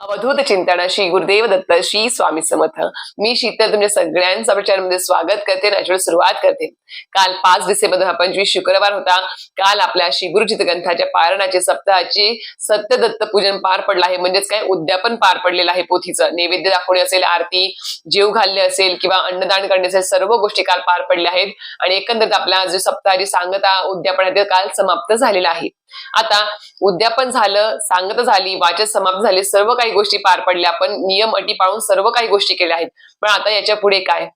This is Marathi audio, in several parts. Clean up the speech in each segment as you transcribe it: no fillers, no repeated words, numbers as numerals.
अवधूत चिंतन श्री गुरुदेव दत्त श्री स्वामी समर्थ। मी शीतल तुमच्या सगळ्यांचं आपल्या चॅनलमध्ये स्वागत करते, नॅचरल सुरुवात करते। काल 5 डिसेंबर 2025 शुक्रवार होता। काल आपल्या श्री गुरुचित ग्रंथाच्या पारायणाचे सप्ताहाची सत्यदत्त पूजन पार पडलं आहे, म्हणजेच काय उद्यापन पार पडलेलं आहे। पोथीचं नैवेद्य दाखवणे असेल, आरती जेव घालणे असेल किंवा अन्नदान करणे असेल, सर्व गोष्टी काल पार पडल्या आहेत आणि एकंदरीत आपला जो सप्ताहाची सांगता उद्यापन आहे ते काल समाप्त झालेला आहे। आता उद्यापन झालं, सांगता झाली, वाचन समाप्त झाले, सर्व काही गोष्टी पार पडल्या, आपण नियम अटी पाळून सर्व काही गोष्टी केल्या आहेत। पण आता याच्या पुढे काय?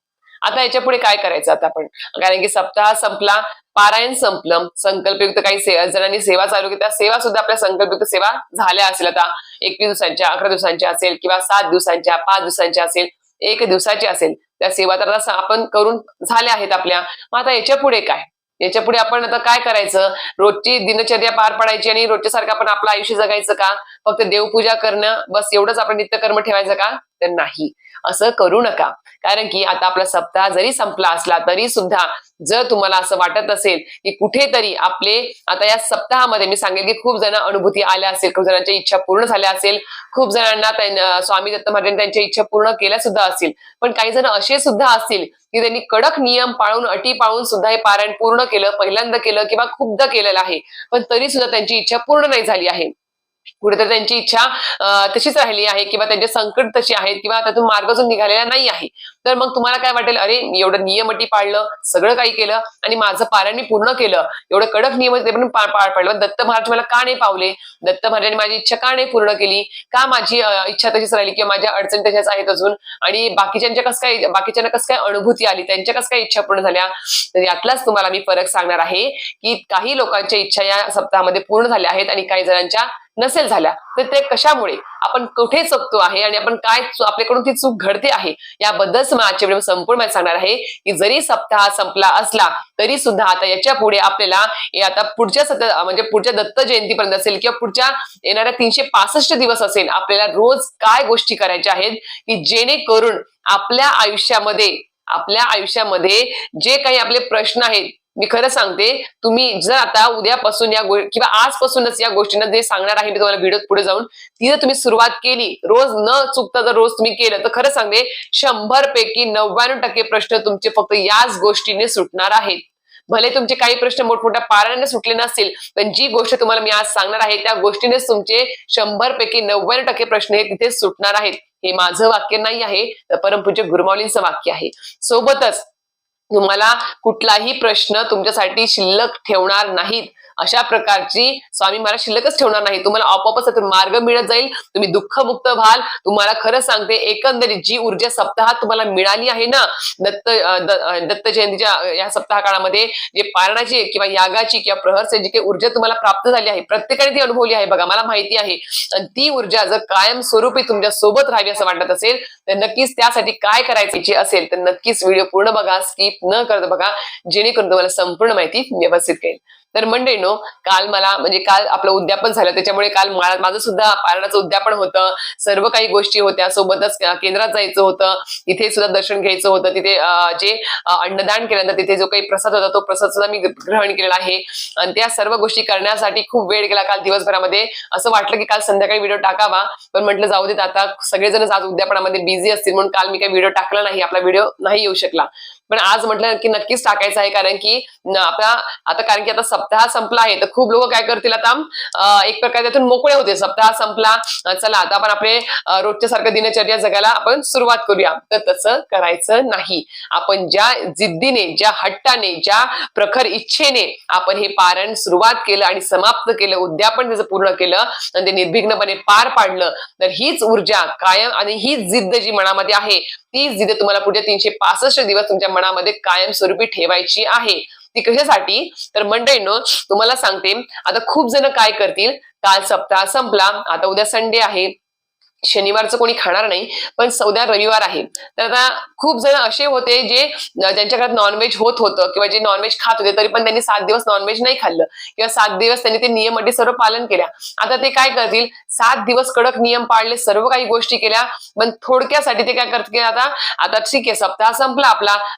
आता याच्या पुढे काय करायचं आता आपण? कारण की सप्ताह संपला, पारायण संपलं, संकल्पयुक्त काही जणांनी सेवा चालू केली, त्या सेवा सुद्धा आपल्या संकल्पयुक्त सेवा झाल्या असेल। आता 21 दिवसांच्या, 11 दिवसांच्या असेल किंवा 7 दिवसांच्या, 5 दिवसांच्या असेल, 1 दिवसाची असेल, त्या सेवा तर आता आपण करून झाल्या आहेत आपल्या। मग आता याच्या पुढे काय? याच्या पुढे आपण आता काय करायचं? रोजची दिनचर्या पार पाडायची आणि रोजच्या सारखं आपण आपलं आयुष्य जगायचं का? फक्त देवपूजा करणं बस एवढंच आपण नित्यकर्म ठेवायचं का? तर नाही, असं करू नका। कारण की आता आपला सप्ताह जरी संपला असला तरी सुद्धा जर तुम्हाला असं वाटत असेल की कुठेतरी आपले आता या सप्ताहामध्ये मी सांगेल की खूप जण अनुभूती आल्या असेल, खूप जणांच्या इच्छा पूर्ण झाल्या असेल, खूप जणांना स्वामी दत्त महाराजांनी त्यांच्या इच्छा पूर्ण केल्या सुद्धा असतील, पण काही जण असे सुद्धा असतील की त्यांनी कडक नियम पाळून, अटी पाळून सुद्धा हे पारायण पूर्ण केलं, पहिल्यांदा केलं किंवा खूपदा केलेलं आहे, पण तरी सुद्धा त्यांची इच्छा पूर्ण नाही झाली आहे। कुठेतरी त्यांची इच्छा तशीच राहिली आहे किंवा त्यांचे संकट तशी आहेत किंवा त्यातून मार्ग जो निघालेला नाही आहे। तर मग तुम्हाला काय वाटेल, अरे मी एवढं नियम अटी पाळलं, सगळं काही केलं आणि माझं पारायण मी पूर्ण केलं, एवढं कडक नियम ते पण पार पाडलं, दत्त महाराज मला का नाही पावले? दत्त महाराजांनी माझी इच्छा का नाही पूर्ण केली? का माझी इच्छा तशीच राहिली किंवा माझ्या अडचणी तशाच आहेत अजून? आणि बाकीच्यांना कसं काय अनुभूती आली, त्यांच्या कसं काय इच्छा पूर्ण झाल्या? तर यातलाच तुम्हाला मी फरक सांगणार आहे की काही लोकांच्या इच्छा या सप्ताहामध्ये पूर्ण झाल्या आहेत आणि काही जणांच्या नसेल झाल्या, तर ते कशामुळे, आपण कुठे चुकतो आहे आणि आपण काय आपल्याकडून ती चूक घडते आहे याबद्दल आजच्या व्हिडिओ संपूर्ण माहिती सांगणार आहे। की जरी सप्ताह संपला असला तरी सुद्धा आता याच्या पुढे आपल्याला आता पुढच्या म्हणजे पुढच्या दत्त जयंतीपर्यंत असेल किंवा पुढच्या येणाऱ्या 365 दिवस असेल, आपल्याला रोज काय गोष्टी करायच्या आहेत की जेणेकरून आपल्या आयुष्यामध्ये जे काही आपले प्रश्न आहेत, मी खरं सांगते, तुम्ही जर आता उद्यापासून किंवा आजपासूनच या गोष्टींना जे सांगणार आहे मी तुम्हाला व्हिडिओ पुढे जाऊन, ती जर तुम्ही सुरुवात केली, रोज न चुकता जर रोज तुम्ही केलं, तर खरं सांगते 100 पैकी 99% प्रश्न तुमचे फक्त याच गोष्टीने सुटणार आहेत। भले तुमचे काही प्रश्न मोठमोठ्या पारायणाने सुटले नसतील, पण जी गोष्ट तुम्हाला मी आज सांगणार आहे त्या गोष्टीनेच तुमचे 100 पैकी 99% प्रश्न हे तिथे सुटणार आहेत। हे माझं वाक्य नाही आहे, तर परमपूज्य गुरुमाऊलींचं वाक्य आहे। सोबतच तुम्हाला कुठलाही प्रश्न तुमच्यासाठी शिल्लक ठेवणार नाहीत, अशा प्रकारची स्वामी महाराज शिल्लकच ठेवणार नाही। तुम्हाला आपोआपच त्यातून मार्ग मिळत जाईल, तुम्ही दुःखमुक्त व्हाल। तुम्हाला खरं सांगते, एकंदरीत जी ऊर्जा सप्ताहात तुम्हाला मिळाली आहे ना, दत्त जयंतीच्या या सप्ताह काळामध्ये जे पारणाची किंवा यागाची किंवा प्रहरची जी काही ऊर्जा तुम्हाला प्राप्त झाली आहे, प्रत्येकाने ती अनुभवली आहे बघा, मला माहिती आहे। आणि ती ऊर्जा जर कायम स्वरूपी तुमच्या सोबत राहावी असं वाटत असेल, तर नक्कीच त्यासाठी काय करायची असेल तर नक्कीच व्हिडिओ पूर्ण बघा, स्किप न करता बघा, जेणेकरून तुम्हाला संपूर्ण माहिती व्यवस्थित कळेल। तर मंडळींनो, काल आपलं उद्यापन झालं, त्याच्यामुळे काल माझं सुद्धा पारणाचं उद्यापन होतं, सर्व काही गोष्टी होत्या, सोबतच केंद्रात जायचं होतं, तिथे सुद्धा दर्शन घ्यायचं होतं, तिथे जे अन्नदान केल्यानंतर तिथे जो काही प्रसाद होता तो प्रसाद सुद्धा मी ग्रहण केलेला आहे आणि त्या सर्व गोष्टी करण्यासाठी खूप वेळ गेला काल दिवसभरामध्ये। असं वाटलं की काल संध्याकाळी व्हिडिओ टाकावा, पण म्हटलं जाऊ देत, आता सगळेजण आज उद्यापनामध्ये बिझी असतील म्हणून काल मी काही व्हिडिओ टाकला नाही, आपला व्हिडिओ नाही येऊ शकला। पण आज म्हटलं की नक्कीच टाकायचं आहे, कारण की आता सप्ताह संपला आहे, तर खूप लोक काय करतील, आता एक प्रकारे त्यातून मोकळे होते। सप्ताह संपला, चला आता आपण आपले रोजच्या सारखं दिनचर्या जगायला आपण सुरुवात करूया, तर तसं करायचं नाही। आपण ज्या जिद्दीने, ज्या हट्टाने, ज्या प्रखर इच्छेने आपण हे पारायण सुरुवात केलं आणि समाप्त केलं, उद्यापन त्याचं पूर्ण केलं आणि ते निर्विघ्नपणे पार पाडलं, तर हीच ऊर्जा कायम आणि हीच जिद्द जी मनामध्ये आहे, ती जिद्द तुम्हाला पुढे 365 दिवस तुमच्या मनामध्ये कायमस्वरूपी ठेवायची आहे। ती कशासाठी? तर मंडळींनो, तुम्हाला सांगते, आता खूप जण काय करतील, काल सप्ताह संपला, आता उद्या संडे आहे, शनिवारचं कोणी खाणार नाही, पण उद्या रविवार आहे, तर आता खूप जण असे होते जे ज्यांच्या घरात नॉनव्हेज होतं किंवा जे नॉनव्हेज खात होते, तरी पण त्यांनी 7 दिवस नॉनव्हेज नाही खाल्लं किंवा 7 दिवस त्यांनी ते नियम अटी सर्व पालन केल्या। आता ते काय करतील, 7 दिवस कडक नियम पाळले, सर्व काही गोष्टी केल्या, पण थोडक्यासाठी ते काय करतील, आता ठीक आहे, सप्ताह संपला,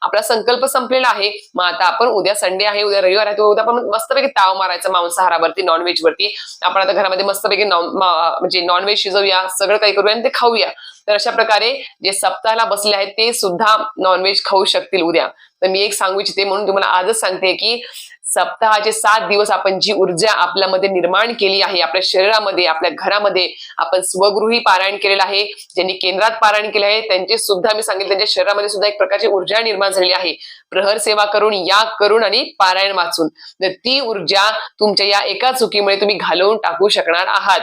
आपला संकल्प संपलेला आहे, मग आता आपण उद्या संडे आहे, उद्या रविवार आहे, उद्या आपण मस्तपैकी ताव मारायचा मांसाहारावरती, नॉनव्हेज वरती, आपण आता घरामध्ये मस्तपैकी म्हणजे नॉनव्हेज शिजवूया, सगळं काही करूया आणि ते खाऊया. तर अशा प्रकारे जे सप्ताहाला बसले आहेत ते सुद्धा नॉनव्हेज खाऊ शकतील उद्या. तर मी एक सांगू इच्छिते म्हणून तुम्हाला आजच सांगते की सप्ताहाचे 7 दिवस आपण जी ऊर्जा आपल्यामध्ये निर्माण केली आहे, आपल्या शरीरामध्ये, आपल्या घरामध्ये, आपण स्वगृही पारायण केलेलं आहे, ज्यांनी केंद्रात पारायण केले आहे त्यांचे सुद्धा मी सांगितलं त्यांच्या शरीरामध्ये सुद्धा एक प्रकारची ऊर्जा निर्माण झालेली आहे. प्रहर सेवा करून, याग करून आणि पारायण वाचून. तर ती ऊर्जा तुमच्या या एका चुकीमुळे तुम्ही घालवून टाकू शकणार आहात.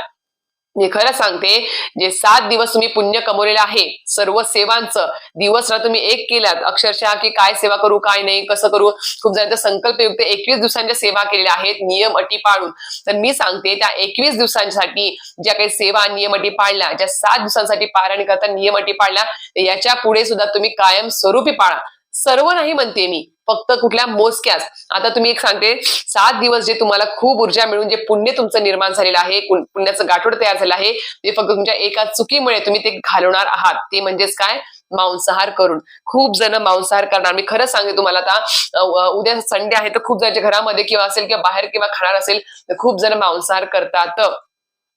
मी खरं सांगते, जे 7 दिवस तुम्ही पुण्य कमवलेलं आहे सर्व सेवांचं, दिवस तुम्ही एक केल्यात अक्षरशः की काय सेवा करू काय नाही कसं करू, खूप जणांचा संकल्पयुक्त 21 दिवसांच्या सेवा केलेल्या आहेत नियम अटी पाळून. तर मी सांगते त्या 21 दिवसांसाठी ज्या काही सेवा नियम अटी पाळल्या, ज्या 7 दिवसांसाठी पारायण करता नियम अटी पाळल्या, याच्या पुढे सुद्धा तुम्ही कायम स्वरूपी पाळा. सर्व नाही म्हणते मी, फक्त कुठल्या मोजक्याच. आता तुम्ही एक सांगते 7 दिवस जे तुम्हाला खूप ऊर्जा मिळून जे पुण्य तुमचं निर्माण झालेलं आहे, पुण्याचं गाठोड तयार झालं आहे, ते फक्त तुमच्या एका चुकीमुळे तुम्ही ते घालवणार आहात. ते म्हणजेच काय, मांसाहार करून. खूप जण मांसाहार करणार. मी खरंच सांगते तुम्हाला, आता उद्या संडे आहे तर खूप जणांच्या घरामध्ये किंवा असेल किंवा बाहेर किंवा खाणार असेल तर खूप जण मांसाहार करतात.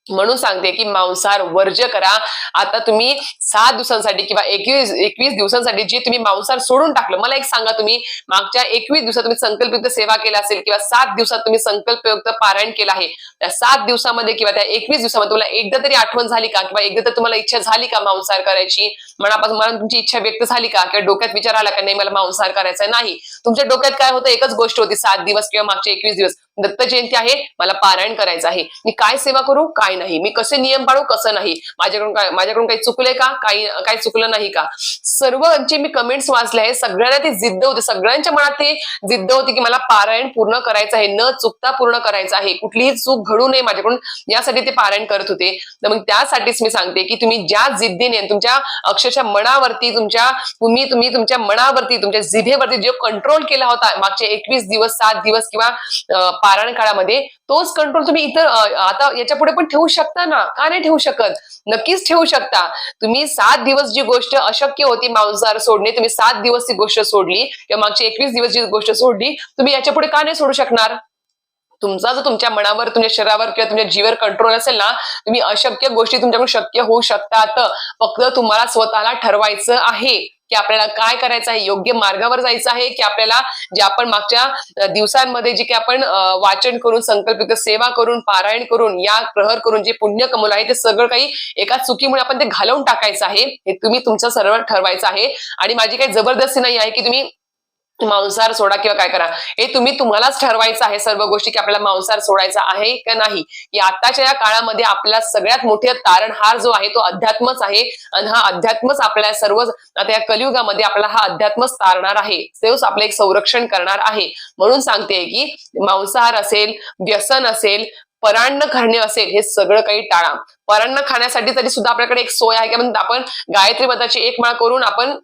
म्हणून सांगते की मांसाहार वर्ज्य करा. आता तुम्ही 7 दिवसांसाठी किंवा 21 दिवसांसाठी जे तुम्ही मांसाहार सोडून टाकलं, मला एक सांगा, तुम्ही मागच्या 21 दिवसात तुम्ही संकल्पयुक्त सेवा केला असेल किंवा 7 दिवसात तुम्ही संकल्पयुक्त पारायण केलं आहे, त्या 7 दिवसामध्ये किंवा त्या 21 दिवसामध्ये तुम्हाला एकदा तरी आठवण झाली का किंवा एकदा तरी तुम्हाला इच्छा झाली का मांसाहार करायची? मनापासून मला तुमची इच्छा व्यक्त झाली का किंवा डोक्यात विचार आला का नाही मला मांसाहार करायचा नाही? तुमच्या डोक्यात काय होतं, एकच गोष्ट होती 7 दिवस किंवा मागचे 21 दिवस, दत्त जयंती आहे, मला पारायण करायचं आहे, मी काय सेवा करू काय नाही, मी कसे नियम पाळू कसं नाही, माझ्याकडून काही चुकलंय का, काही चुकलं नाही का? सर्वांचे मी कमेंट्स वाचले आहे. सगळ्यांना ती जिद्द होती, सगळ्यांच्या मनात ती जिद्द होती की मला पारायण पूर्ण करायचं आहे, न चुकता पूर्ण करायचं आहे, कुठलीही चूक घडू नये माझ्याकडून, यासाठी ते पारायण करत होते. तर मग त्यासाठीच मी सांगते की तुम्ही ज्या जिद्दीने तुमच्या अक्षरशः मनावरती, तुम्ही तुमच्या मनावरती, तुमच्या जिभेवरती जो कंट्रोल केला होता मागचे 21 दिवस 7 दिवस किंवा पारायण काळामध्ये, तोच कंट्रोल तुम्ही इतर आता याच्या पुढे पण ठेवू शकता ना? का नाही ठेवू शकत? नक्कीच ठेवू शकता. तुम्ही 7 दिवस जी गोष्ट अशक्य होती मांसाहार सोडणे, तुम्ही 7 दिवस ती गोष्ट सोडली किंवा मागचे 21 दिवस जी गोष्ट सोडली, तुम्ही याच्या पुढे का नाही सोडू शकणार? तुमचा जो तुमच्या मनावर, तुमच्या शरीरावर किंवा तुमच्या जीवर कंट्रोल असेल ना, तुम्ही अशक्य गोष्टी तुमच्याकडून शक्य होऊ शकतात. फक्त तुम्हाला स्वतःला ठरवायचं आहे की आपल्याला काय करायचं आहे, योग्य मार्गावर जायचं आहे की आपल्याला जे आपण मागच्या दिवसांमध्ये जे काही आपण वाचन करून, संकल्पित सेवा करून, पारायण करून, या प्रहर करून जे पुण्य कमवलं आहे ते सगळं काही एका चुकीमुळे आपण ते घालवून टाकायचं आहे. हे तुम्ही तुमचं सर्व ठरवायचं आहे. आणि माझी काही जबरदस्ती नाही आहे की तुम्ही मांसाहार सोडा किंवा काय करा, हे तुम्हालाच ठरवायचं आहे सर्व गोष्टी की आपल्याला मांसाहार सोडायचा आहे का नाही. या आताच्या या काळामध्ये आपल्याला सगळ्यात मोठे तारणहार जो आहे तो अध्यात्मच आहे. आणि हा अध्यात्मच आपल्याला सर्व आता या कलियुगामध्ये आपल्याला हा अध्यात्मच तारणार आहे, तेच आपलं एक संरक्षण करणार आहे. म्हणून सांगते की मांसाहार असेल, व्यसन असेल, परान्न खाणे असेल, हे सगळं काही टाळा. परान्न खाण्यासाठी तरी सुद्धा आपल्याकडे एक सोय आहे की आपण गायत्री मंत्राची 1 माळ करून आपण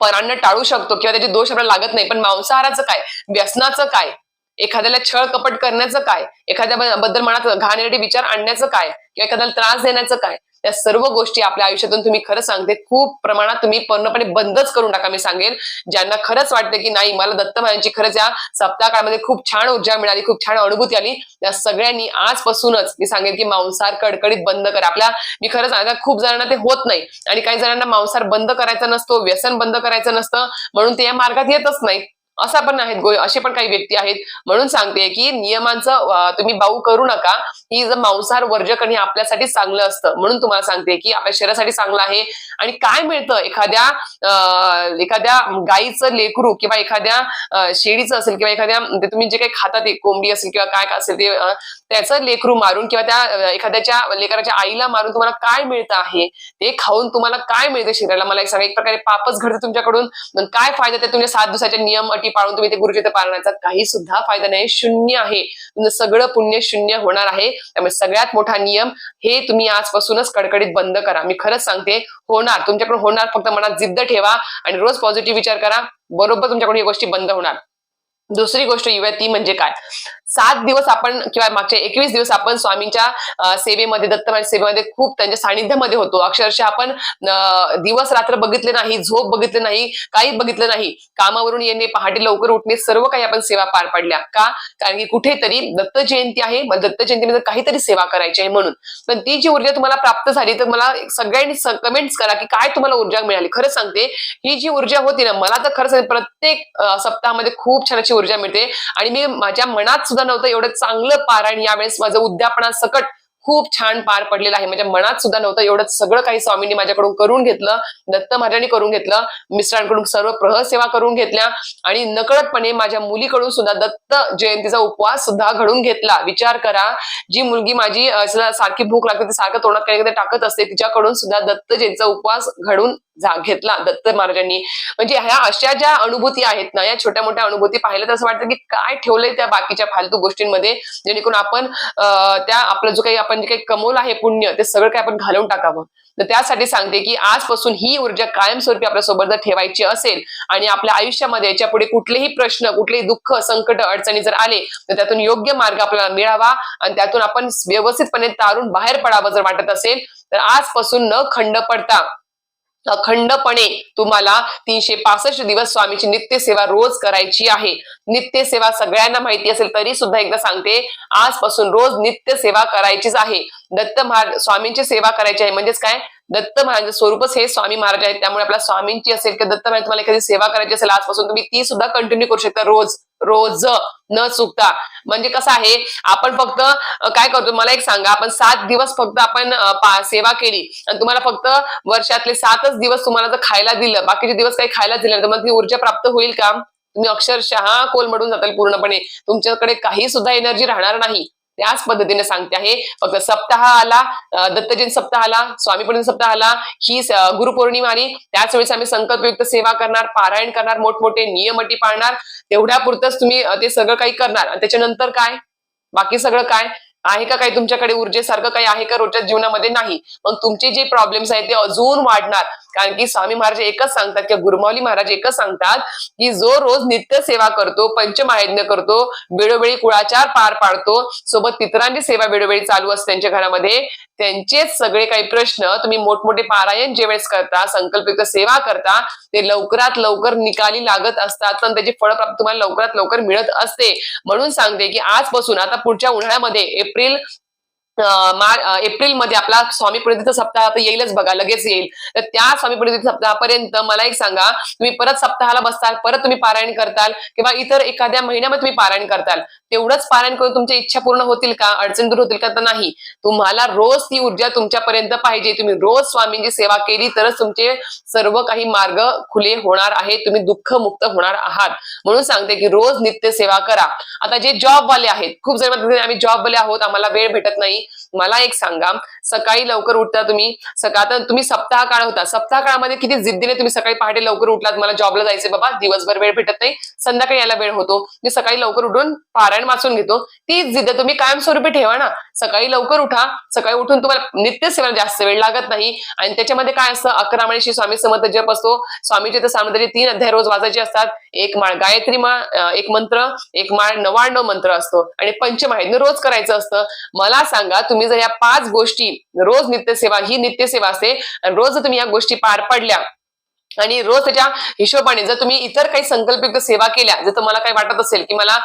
परान्न टाळू शकतो किंवा त्याचे दोष आपल्याला लागत नाही. पण मांसाहाराचं काय, व्यसनाचं काय, एखाद्याला छळ कपट करण्याचं काय, एखाद्याबद्दल मनात घाणेरडे विचार आणण्याचं काय किंवा एखाद्याला त्रास देण्याचं काय, त्या सर्व गोष्टी आपल्या आयुष्यातून तुम्ही खरं सांगते खूप प्रमाणात तुम्ही पूर्णपणे बंदच करून टाका. मी सांगेन ज्यांना खरंच वाटतं की नाही मला दत्त महाराजांची खरंच या सप्ताह काळामध्ये खूप छान ऊर्जा मिळाली, खूप छान अनुभूती आली, त्या सगळ्यांनी आजपासूनच मी सांगेन की मांसाहार कडकडीत बंद करा. मी खरंच आता खूप जणांना ते होत नाही आणि काही जणांना मांसाहार बंद करायचा नसतो, व्यसन बंद करायचं नसतं, म्हणून ते या मार्गात येतच नाही. असा पण आहेत, असे पण काही व्यक्ती आहेत. म्हणून सांगते की नियमांचं तुम्ही बाऊ करू नका. ही जर मांसाहार वर्ज्य करणे आपल्यासाठी चांगलं असतं, म्हणून तुम्हाला सांगते की आपल्या शरीरासाठी चांगलं आहे. आणि काय मिळतं एखाद्या गाईचं लेकरू किंवा एखाद्या शेळीचं असेल किंवा एखाद्या तुम्ही जे काही खाता ते कोंबडी असेल किंवा काय असेल ते त्याचं लेकरू मारून किंवा त्या एखाद्याच्या लेकराच्या आईला मारून तुम्हाला काय मिळतं आहे, ते खाऊन तुम्हाला काय मिळतं शरीराला? मला एक सांगा, एक प्रकारे पापच घडते तुमच्याकडून. काय फायदा ते तुमच्या 7 दिवसाच्या नियम अटी पाळून तुम्ही ते गुरुचरित्र पारायणाचा? काही सुद्धा फायदा नाही, शून्य आहे. तुमचं सगळं पुण्य शून्य होणार आहे. त्यामुळे सगळ्यात मोठा नियम हे तुम्ही आजपासूनच कडकडीत बंद करा. मी खरंच सांगते होणार, तुमच्याकडून होणार. फक्त मनात जिद्द ठेवा आणि रोज पॉझिटिव्ह विचार करा, बरोबर तुमच्याकडून ही गोष्टी बंद होणार. दुसरी गोष्ट येऊया ती म्हणजे काय, 7 दिवस आपण किंवा मागचे 21 दिवस आपण स्वामींच्या सेवेमध्ये, दत्त महाराज सेवेमध्ये खूप त्यांच्या सानिध्यामध्ये होतो. अक्षरशः आपण दिवस रात्र बघितले नाही, झोप बघितले नाही, काही बघितलं नाही. कामावरून येणे, पहाटे लवकर उठणे, सर्व काही आपण सेवा पार पडल्या. का? कारण की कुठेतरी दत्त जयंती आहे, दत्त जयंतीमध्ये काहीतरी सेवा करायची आहे म्हणून. पण ती जी ऊर्जा तुम्हाला प्राप्त झाली तर मला सगळ्यांनी कमेंट्स करा की काय तुम्हाला ऊर्जा मिळाली. खरं सांगते, ही जी ऊर्जा होती ना, मला तर खरं सांगते प्रत्येक सप्ताहामध्ये खूप छान अशी ऊर्जा मिळते. आणि मी माझ्या मनात सुद्धा नव्हतं एवढं चांगलं पारायण यावेळेस माझं उद्यापनासकट खूप छान पार पडलेलं आहे. माझ्या मनात सुद्धा नव्हतं एवढं सगळं काही स्वामींनी माझ्याकडून करून घेतलं, दत्त महाराजांनी करून घेतलं, मिस्टरांकडून सर्व प्रहसेवा करून घेतल्या आणि नकळतपणे माझ्या मुलीकडून सुद्धा दत्त जयंतीचा उपवास सुद्धा घडून घेतला. विचार करा, जी मुलगी माझी सारखी भूक लागते ती सारखं तोंडात काही टाकत असते, तिच्याकडून सुद्धा दत्त जयंतीचा उपवास घडून घेतला दत्त महाराजांनी. म्हणजे ह्या अशा ज्या अनुभूती आहेत ना, या छोट्या मोठ्या अनुभूती पाहिलं तर असं वाटतं की काय ठेवलंय त्या बाकीच्या फालतू गोष्टींमध्ये, जेणेकरून आपण त्या आपलं जो काही आपण जे काही कमवलं आहे पुण्य, ते सगळं काही आपण घालवून टाकावं. तर त्यासाठी सांगते की आजपासून ही ऊर्जा कायमस्वरूपी आपल्या सोबत जर ठेवायची असेल आणि आपल्या आयुष्यामध्ये याच्या पुढे कुठलेही प्रश्न, कुठलेही दुःख, संकट, अडचणी जर आले तर त्यातून योग्य मार्ग आपल्याला मिळावा आणि त्यातून आपण व्यवस्थितपणे तारून बाहेर पडावं जर वाटत असेल तर आजपासून न खंड पडता अखंडपणे तुम्हाला 365 दिवस स्वामीची नित्य सेवा रोज करायची आहे. नित्य सेवा सगळ्यांना माहिती असेल तरी सुद्धा एकदा सांगते, आजपासून रोज नित्य सेवा करायचीच आहे. दत्त महाराज स्वामींची सेवा करायची आहे. म्हणजेच काय, दत्त महाराज स्वरूपच हे स्वामी महाराज आहेत. त्यामुळे आपल्या स्वामींची असेल किंवा दत्त महाराज तुम्हाला एखादी सेवा करायची असेल आजपासून, तुम्ही ती सुद्धा कंटिन्यू करू शकता रोज रोज न चुकता. म्हणजे कसं आहे, आपण फक्त काय करतो मला एक सांगा, आपण 7 दिवस फक्त आपण सेवा केली आणि तुम्हाला फक्त वर्षातले 7च दिवस तुम्हाला जर खायला दिलं, बाकीचे दिवस काही खायला दिलं तर मग ती ऊर्जा प्राप्त होईल का? तुम्ही अक्षरशः कोलमडून जाताल पूर्णपणे, तुमच्याकडे काही सुद्धा एनर्जी राहणार नाही. त्याच पद्धतीने सांगते आहे, फक्त सप्ताह आला, दत्त जयंती सप्ताह आला, स्वामीपूजन सप्ताह आला, ही गुरुपौर्णिमा आली, त्याच वेळेस आम्ही संकल्पयुक्त सेवा करणार, पारायण करणार, मोठमोठे नियम अटी पाळणार, तेवढ्या पुरतच तुम्ही ते सगळं काही करणार. आणि त्याच्यानंतर काय, बाकी सगळं काय आहे का, काही तुमच्याकडे ऊर्जेसारखं काही आहे का रोजच्या जीवनामध्ये? नाही. मग तुमचे जे प्रॉब्लेम्स आहेत ते अजून वाढणार. कारण की स्वामी महाराज एकच सांगतात किंवा गुरुमाऊली महाराज एकच सांगतात की जो रोज नित्य सेवा करतो, पंचमहायज्ञ करतो, वेळोवेळी कुळाचार पार पाडतो, सोबत पितरांची सेवा वेळोवेळी चालू असते त्यांच्या घरामध्ये, त्यांचेच सगळे काही प्रश्न तुम्ही मोठमोठे पारायण ज्यावेळेस करता, संकल्पयुक्त सेवा करता, ते लवकरात लवकर निकाली लागत असतात, पण त्याची फळप्राप्ती तुम्हाला लवकरात लवकर मिळत असते. म्हणून सांगते की आजपासून आता पुढच्या उन्हाळ्यामध्ये एप्रिलमध्ये आपला स्वामी प्रणितीचा सप्ताह आता येईलच बघा, लगेच येईल. तर त्या स्वामी प्रणिती सप्ताहापर्यंत मला एक सांगा, तुम्ही परत सप्ताहाला बसताल, परत तुम्ही पारायण करताल किंवा इतर एखाद्या महिन्यामध्ये तुम्ही पारायण करताल, तेवढंच पारायण करून तुमच्या इच्छा पूर्ण होतील का, अडचण दूर होतील का? तर नाही. तुम्हाला रोज ती ऊर्जा तुमच्यापर्यंत पाहिजे. तुम्ही रोज स्वामींची सेवा केली तरच तुमचे सर्व काही मार्ग खुले होणार आहेत, तुम्ही दुःखमुक्त होणार आहात. म्हणून सांगते की रोज नित्य सेवा करा. आता जे जॉबवाले आहेत, खूप जण म्हणतात आम्ही जॉबवाले आहोत, आम्हाला वेळ भेटत नाही. मला एक सांगा, सकाळी लवकर उठता तुम्ही, सकाळ तुम्ही सप्ताह काळ होता, सप्ताह काळामध्ये किती जिद्दीने तुम्ही सकाळी पहाटे लवकर उठलात, मला जॉबला जायचे बाबा, दिवसभर वेळ भेटत नाही, संध्याकाळी यायला वेळ होतो, मी सकाळी लवकर उठून पारायण वाचून घेतो. तीच जिद्द तुम्ही कायमस्वरूपी ठेवा ना. सकाळी लवकर उठा, सकाळी उठून तुम्हाला नित्य सेवेला जास्त वेळ लागत नाही. आणि त्याच्यामध्ये काय असतं, 11 माळेशी स्वामी समर्थ जप असतो. स्वामीचे तर सामर्थ्याचे 3 अध्याय रोज वाचायचे असतात. एक माळ गायत्री माळ, एक मंत्र, एक माळ 99 मंत्र असतो आणि पंचमहायज्ञ रोज करायचं असतं. मला सांगा, तुम्ही जर या 5 गोष्टी रोज नित्यसेवा, ही नित्यसेवा असते, आणि रोज जर तुम्ही या गोष्टी पार पडल्या आणि रोज त्याच्या हिशोबाने जर तुम्ही इतर काही संकल्पयुक्त सेवा केल्या, जर तुम्हाला काही वाटत असेल की मला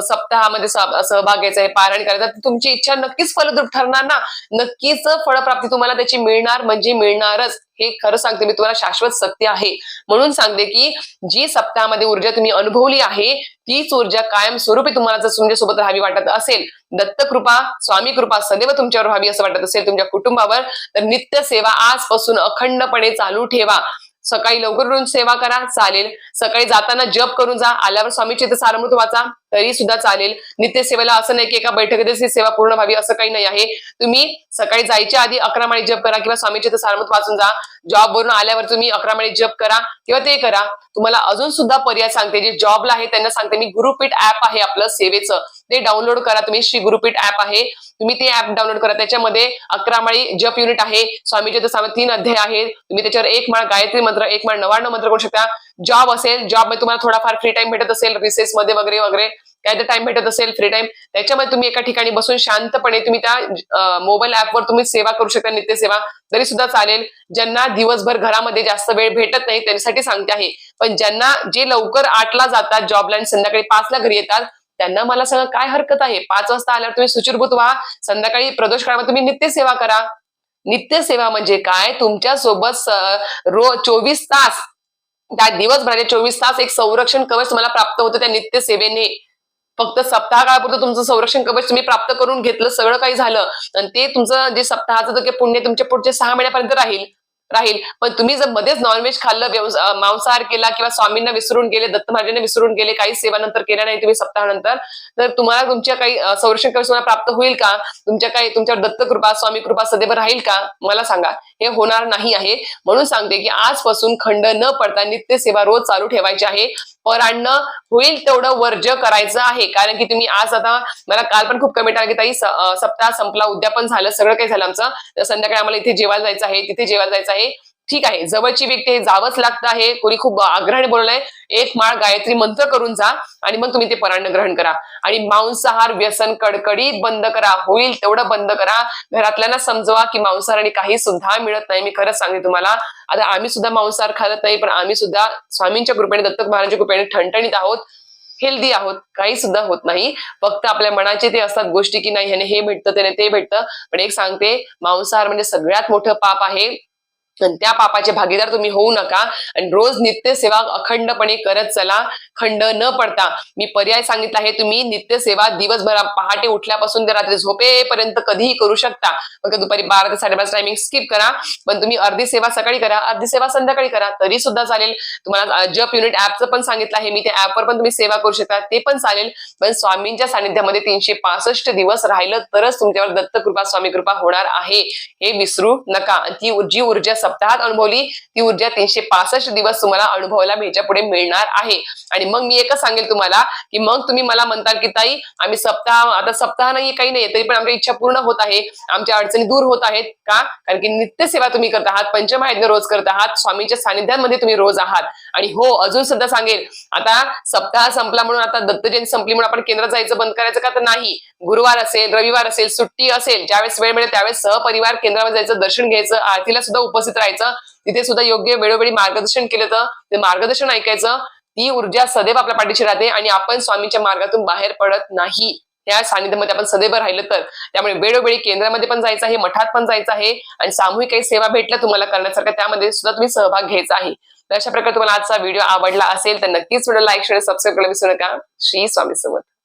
सप्ताहामध्ये सहभाग घ्यायचा आहे, पारायण करायचं, तर तुमची इच्छा नक्कीच फलद्रूप ठरणार ना. नक्कीच फळप्राप्ती तुम्हाला त्याची मिळणार म्हणजे मिळणारच. हे खरं सांगते मी तुम्हाला, शाश्वत सत्य आहे. म्हणून सांगते की जी सप्ताहामध्ये ऊर्जा तुम्ही अनुभवली आहे, तीच ऊर्जा कायम स्वरूपी तुम्हाला जर तुमच्यासोबत राहावी वाटत असेल, दत्त कृपा, स्वामी कृपा सदैव तुमच्यावर राहावी असं वाटत असेल तुमच्या कुटुंबावर, तर नित्य सेवा आजपासून अखंडपणे चालू ठेवा. सकाळी लवकर उठून सेवा करा, चालेल. सकाळी जाताना जप करून जा, आल्यावर स्वामीचे सारामृत वाचा, तरी सुद्धा चालेल. नित्यसेवेला असं नाही की एका बैठकीतच ही सेवा पूर्ण व्हावी असं काही नाही आहे. तुम्ही सकाळी जायच्या आधी 11 माळी जप करा किंवा स्वामीचे सारमत वाचून जा. जॉबवरून आल्यावर तुम्ही 11 माळी जप करा किंवा ते करा. तुम्हाला अजून सुद्धा पर्याय सांगते, जे जॉबला आहे त्यांना सांगते मी, गुरुपीठ ऍप आहे आपलं सेवेचं, ते डाउनलोड करा तुम्ही. श्री गुरुपीठ ऍप आहे, तुम्ही ते ऍप डाउनलोड करा. त्याच्यामध्ये 11 माळी जप युनिट आहे, स्वामीचे सारमत 3 अध्याय आहेत. तुम्ही त्याच्यावर 1 माळ गायत्री मंत्र, 1 माळ नवार्ण मंत्र करू शकता. जॉब असेल, जॉब मध्ये तुम्हाला थोडाफार फ्री टाइम भेटत असेल, रिसेस मध्ये वगैरे वगैरे काय तर टाइम भेटत असेल फ्री टाइम, त्याच्यामध्ये तुम्ही एका ठिकाणी बसून शांतपणे तुम्ही त्या मोबाईल ऍपवर तुम्ही सेवा करू शकता, नित्यसेवा, तरी सुद्धा चालेल. ज्यांना दिवसभर घरामध्ये जास्त वेळ भेटत नाही त्यांच्यासाठी सांगते आहे. पण ज्यांना जे लवकर 8ला जातात जॉबला आणि संध्याकाळी 5ला घरी येतात, त्यांना मला सांगा काय हरकत आहे. 5 वाजता आल्यावर तुम्ही सुचिरभूत व्हा, संध्याकाळी प्रदोष काळामध्ये तुम्ही नित्यसेवा करा. नित्यसेवा म्हणजे काय, तुमच्या सोबत रोज 24 तास, त्या दिवसभराचे 24 तास एक संरक्षण कवच तुम्हाला प्राप्त होतं त्या नित्यसेवेने. फक्त सप्ताह काळापुरतं तुमचं संरक्षण कवच तुम्ही प्राप्त करून घेतलं, सगळं काही झालं, आणि ते तुमचं जे सप्ताहाचं जे पुण्य तुमच्या पुढचे 6 महिन्यापर्यंत राहील. पण तुम्ही जर मध्येच नॉनव्हेज खाल्लं, मांसाहार केला किंवा स्वामींना विसरून गेले, दत्त महाराजांना विसरून गेले, काही सेवा नंतर केल्या नाही तुम्ही सप्ताहानंतर, तर तुम्हाला तुमच्या काही संरक्षण कवच प्राप्त होईल का? तुमच्यावर दत्त कृपा, स्वामी कृपा सदैव राहील का? मला सांगा. हे होणार नाही आहे. म्हणून सांगते की आजपासून खंड न पडता नित्यसेवा रोज चालू ठेवायची आहे. परान्न होईल तेवढं वर्ज्य करायचं आहे. कारण की तुम्ही आज, आता मला काल पण खूप कमेंट आला की ताई सप्ताह संपला, उद्यापन झालं, सगळं काही झालं आमचं, तर संध्याकाळी आम्हाला इथे जेवायला जायचं आहे, तिथे जेवायला जायचं आहे. ठीक आहे, जवळची व्यक्ती हे जावंच लागतं आहे. कोणी खूप आग्रहाने बोललंय 1 माळ गायत्री मंत्र करून जा आणि मग तुम्ही ते परान्न ग्रहण करा. आणि मांसाहार व्यसन कडकडीत बंद करा, होईल तेवढं बंद करा. घरातल्यांना समजवा की मांसाहाराने काही सुद्धा मिळत नाही. मी खरंच सांगते तुम्हाला, आता आम्ही सुद्धा मांसाहार खात नाही, पण आम्ही सुद्धा स्वामींच्या कृपेने, दत्तक महाराजांच्या कृपेने ठणठणीत आहोत, हेल्दी आहोत, काही सुद्धा होत नाही. फक्त आपल्या मनाचे ते असतात गोष्टी की नाही ह्याने हे भेटतं, त्याने ते भेटतं. पण एक सांगते, मांसाहार म्हणजे सगळ्यात मोठं पाप आहे. त्या पापाचे भागीदार तुम्ही होऊ नका आणि रोज नित्यसेवा अखंडपणे करत चला, खंड न पडता. मी पर्याय सांगितला आहे, तुम्ही नित्यसेवा दिवसभर पहाटे उठल्यापासून ते रात्री झोपेपर्यंत कधीही करू शकता. मग दुपारी 12 ते 12:30 टायमिंग स्किप करा, पण तुम्ही अर्धी सेवा सकाळी करा, अर्धी सेवा संध्याकाळी करा, तरी सुद्धा चालेल. तुम्हाला जप युनिट ऍपचं पण सांगितलं आहे मी, त्या ऍपवर पण तुम्ही सेवा करू शकता, ते पण चालेल. पण स्वामींच्या सानिध्यामध्ये 365 दिवस राहिलं तरच तुमच्यावर दत्त कृपा, स्वामी कृपा होणार आहे, हे विसरू नका. ती जी ऊर्जा सप्ताहात अनुभवली, ती ऊर्जा 365 दिवस तुम्हाला अनुभवायला ह्याच्या पुढे मिळणार आहे. आणि मग मी एकच सांगेल तुम्हाला की मग तुम्ही मला म्हणताल की ताई आम्ही आता सप्ताह नाही, काही नाही, तरी पण आमच्या इच्छा पूर्ण होत आहे, आमच्या अडचणी दूर होत आहेत का? कारण की नित्यसेवा तुम्ही करत आहात, पंचमहायज्ञ रोज करत आहात, स्वामींच्या सानिध्यामध्ये तुम्ही रोज आहात. आणि हो, अजून सुद्धा सांगेल, आता सप्ताह संपला म्हणून, आता दत्त जयंती संपली म्हणून आपण केंद्रात जायचं बंद करायचं का? तर नाही. गुरुवार असेल, रविवार असेल, सुट्टी असेल, ज्यावेळेस वेळ मिळेल त्यावेळेस सहपरिवार केंद्रामध्ये जायचं, दर्शन घ्यायचं, आरतीला सुद्धा उपस्थित राहायचं, तिथे सुद्धा योग्य वेळोवेळी मार्गदर्शन केलं तर ते मार्गदर्शन ऐकायचं. ती ऊर्जा सदैव आपल्या पाठीशी राहते आणि आपण स्वामींच्या मार्गातून बाहेर पडत नाही. त्या सानिध्यामध्ये आपण सदैव राहिलं तर. त्यामुळे वेळोवेळी केंद्रामध्ये पण जायचं आहे, मठात पण जायचं आहे, आणि सामूहिक काही सेवा भेटल्या तुम्हाला करण्यासारखं, त्यामध्ये सुद्धा तुम्ही सहभाग घ्यायचा आहे. तर अशा प्रकारे तुम्हाला आजचा व्हिडिओ आवडला असेल तर नक्कीच व्हिडिओ लाईक, शेअर, सबस्क्राईब करायला विसरू नका. श्री स्वामी समर्थ.